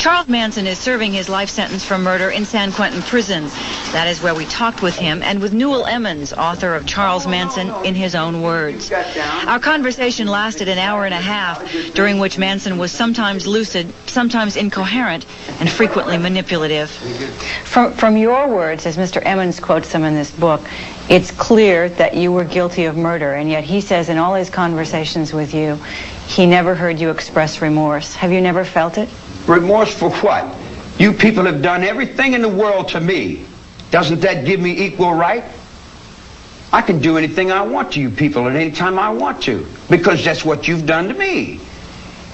Charles Manson is serving his life sentence for murder in San Quentin prison. That is where we talked with him and with Newell Emmons, author of Charles Manson in his own words. Our conversation lasted an hour and a half, during which Manson was sometimes lucid, sometimes incoherent, and frequently manipulative. From your words, as Mr. Emmons quotes them in this book, it's clear that you were guilty of murder, and yet he says in all his conversations with you, he never heard you express remorse. Have you never felt it? Remorse for what? You people have done everything in the world to me. Doesn't that give me equal right? I can do anything I want to you people at any time I want to, because that's what you've done to me.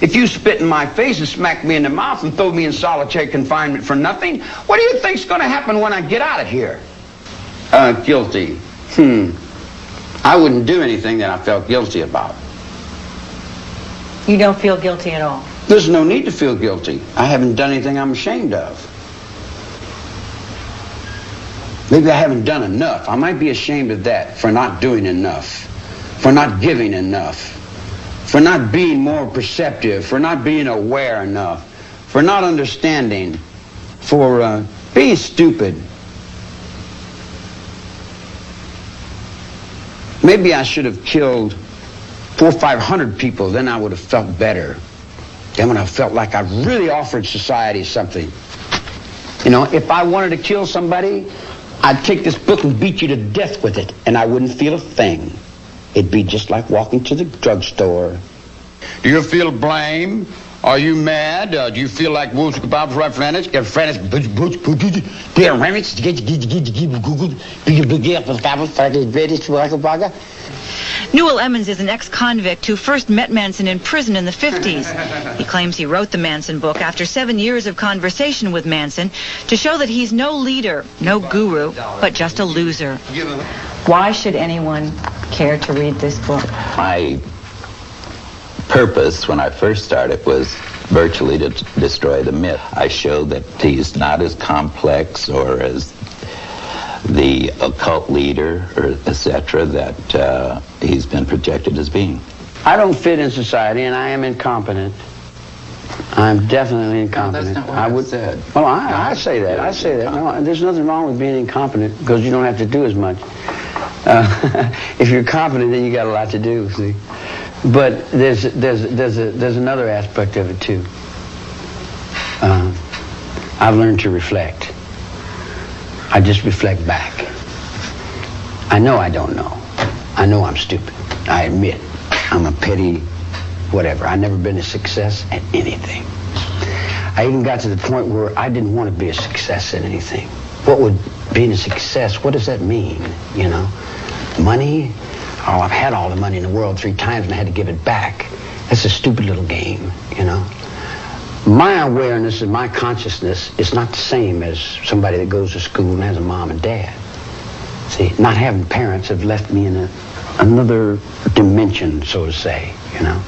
If you spit in my face and smack me in the mouth and throw me in solitary confinement for nothing, what do you think's going to happen when I get out of here? Guilty. I wouldn't do anything that I felt guilty about. You don't feel guilty at all? There's no need to feel guilty. I haven't done anything I'm ashamed of. Maybe I haven't done enough. I might be ashamed of that, for not doing enough, for not giving enough, for not being more perceptive, for not being aware enough, for not understanding, for being stupid. Maybe I should have killed 400 or 500 people, then I would have felt better. Then when I felt like I really offered society something. You know, if I wanted to kill somebody, I'd take this book and beat you to death with it, and I wouldn't feel a thing. It'd be just like walking to the drugstore. Do you feel blame? Are you mad? Do you feel like Newell Emmons is an ex-convict who first met Manson in prison in the 50s. He claims he wrote the Manson book after 7 years of conversation with Manson to show that he's no leader, no guru, but just a loser. Why should anyone care to read this book? My purpose when I first started was virtually to destroy the myth. I showed that he's not as complex or as the occult leader, or etc., that he's been projected as being. I don't fit in society, and I am incompetent. I'm definitely incompetent. No, that's not what I said. Well, I say that. I say that. No, there's nothing wrong with being incompetent because you don't have to do as much. If you're competent, then you got a lot to do. See, but there's another aspect of it too. I've learned to reflect. I just reflect back. I know I don't know. I know I'm stupid. I admit I'm a petty whatever. I've never been a success at anything. I even got to the point where I didn't want to be a success at anything. What would being a success, what does that mean, you know? Money? Oh, I've had all the money in the world 3 times and I had to give it back. That's a stupid little game, you know? My awareness and my consciousness is not the same as somebody that goes to school and has a mom and dad. See, not having parents have left me in another dimension, so to say, you know.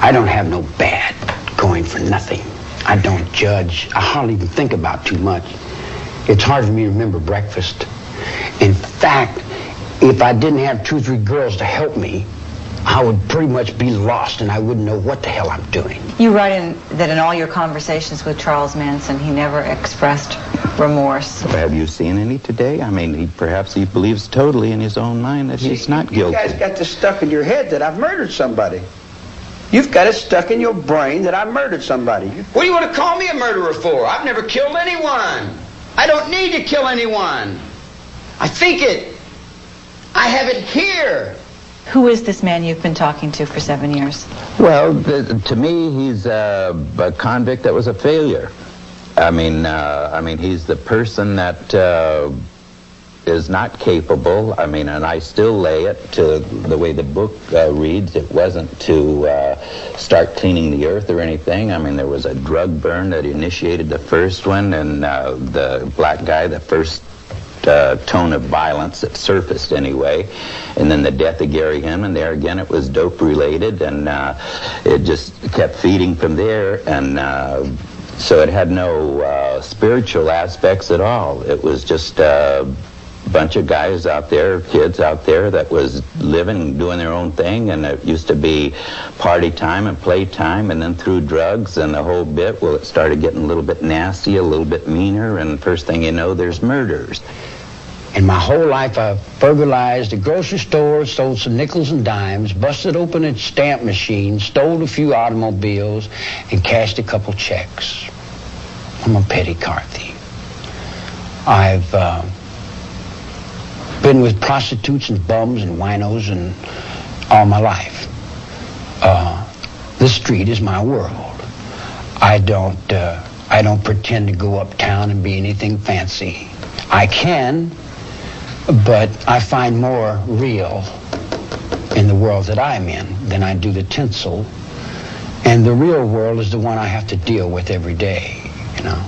I don't have no bad going for nothing. I don't judge. I hardly even think about too much. It's hard for me to remember breakfast. In fact, if I didn't have 2 or 3 girls to help me, I would pretty much be lost and I wouldn't know what the hell I'm doing. You write that in all your conversations with Charles Manson, he never expressed remorse. Have you seen any today? I mean, perhaps he believes totally in his own mind that he's not guilty. You guys got this stuck in your head that I've murdered somebody. You've got it stuck in your brain that I murdered somebody. What do you want to call me a murderer for? I've never killed anyone. I don't need to kill anyone. I think it. I have it here. Who is this man you've been talking to for 7 years? Well, to me, he's a convict that was a failure. I mean, he's the person that is not capable. I mean, and I still lay it to the way the book reads. It wasn't to start cleaning the earth or anything. I mean, there was a drug burn that initiated the first one, and the black guy, the first tone of violence that surfaced anyway, and then the death of Gary Hinman. There again, it was dope related, and it just kept feeding from there, and so it had no spiritual aspects at all. It was just a bunch of guys out there, kids out there that was living, doing their own thing, and it used to be party time and play time, and then through drugs and the whole bit, well, it started getting a little bit nasty, a little bit meaner, and first thing you know, there's murders. In my whole life, I've burglarized a grocery store, stole some nickels and dimes, busted open a stamp machine, stole a few automobiles, and cashed a couple checks. I'm a petty car thief. I've been with prostitutes and bums and winos and all my life. The street is my world. I don't pretend to go uptown and be anything fancy. I can, but I find more real in the world that I'm in than I do the tinsel. And the real world is the one I have to deal with every day, you know.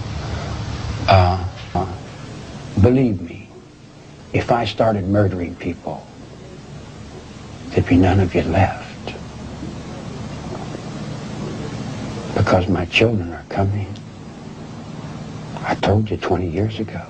Believe me, if I started murdering people, there'd be none of you left. Because my children are coming. I told you 20 years ago.